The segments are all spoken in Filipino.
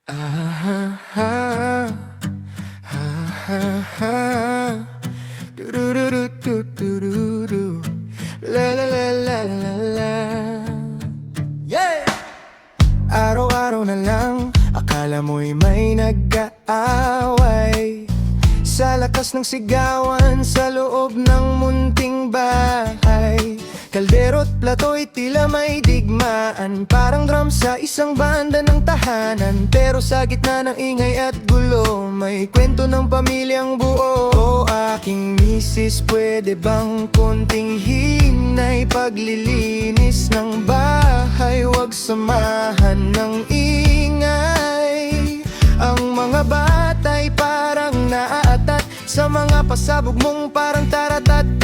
Ah, ah, ah, ah, ah. Du-du-du-du-du-du-du. La la la la la la. Yeah! Araw-araw na lang, akala mo'y may nag-aaway sa lakas ng sigawan sa loob ng munting bahay. Kaldero't plato'y tila may digmaan, parang drum sa isang banda ng tahanan. Pero sa gitna ng ingay at gulo, may kwento ng pamilyang buo. O aking misis, pwede bang konting hinay? Paglilinis ng bahay, wag samahan ng ingay. Ang mga bata'y parang naaatat sa mga pasabog mong parang taratatat.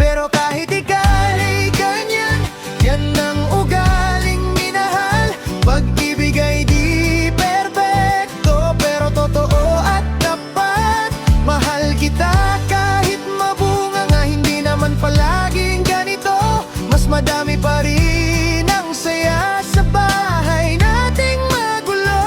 Pero kahit ika'y ganyan, yan ang ugaling minahal. Pag-ibig ay di perpekto, pero totoo at tapat. Mahal kita kahit mabunga nga, hindi naman palaging ganito. Mas madami pa rin ang saya sa bahay nating magulo.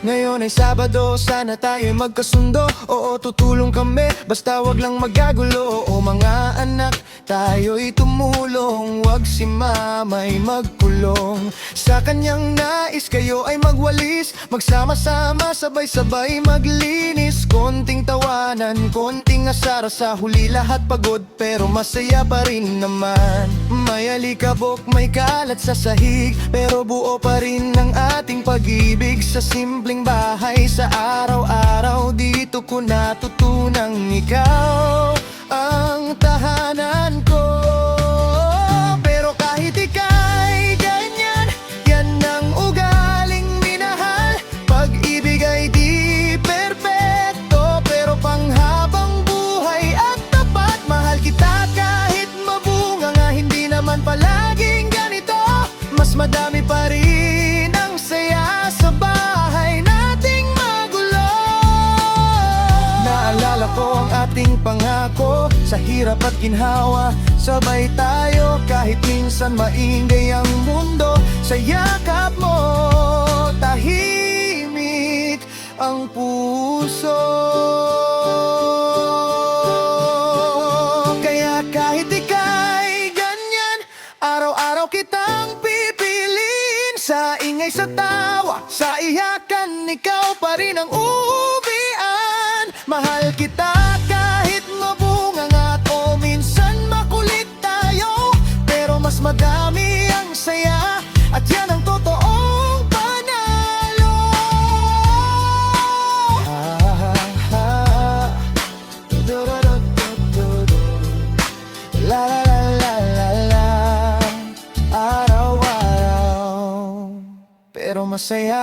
Ngayon ay Sabado, sana tayo'y magkasundo. Oo, tutulong kami, basta wag lang magagulo. O mga anak, tayo'y tumulong, wag si mama'y magkulong. Sa kanyang nais, kayo ay magwalis, magsama-sama, sabay-sabay maglinis. Konting tawanan, konting asara, sa huli lahat pagod, pero masaya pa rin naman. May alikabok, may kalat sa sahig, pero buo pa rin ang ating pag-ibig. Sa simpleng bahay, sa araw-araw, dito ko natutunang ikaw ang tahanan ko. Pero kahit ika'y ganyan, yan ang ugaling minahal. Pag-ibig ay di perpekto, pero panghabang buhay at tapat. Mahal kita kahit mabunga nga, hindi naman palaging ganito. Mas madami pa rin ang saya sa bahay nating magulo. Naalala ko ang ating pangako, sa hirap at ginhawa, sabay tayo. Kahit minsan maingay ang mundo, sa yakap mo tahimik ang puso. Kaya kahit ika'y ganyan, araw-araw kitang pipiliin. Sa ingay, sa tawa, sa iyakan, ikaw pa rin ang uuwian. Mahal kita kahit mabunga nga, o minsan makulit tayo, pero mas madami ang saya, at yan ang totoong panalo. La la la la la la. Araw-araw, pero masaya.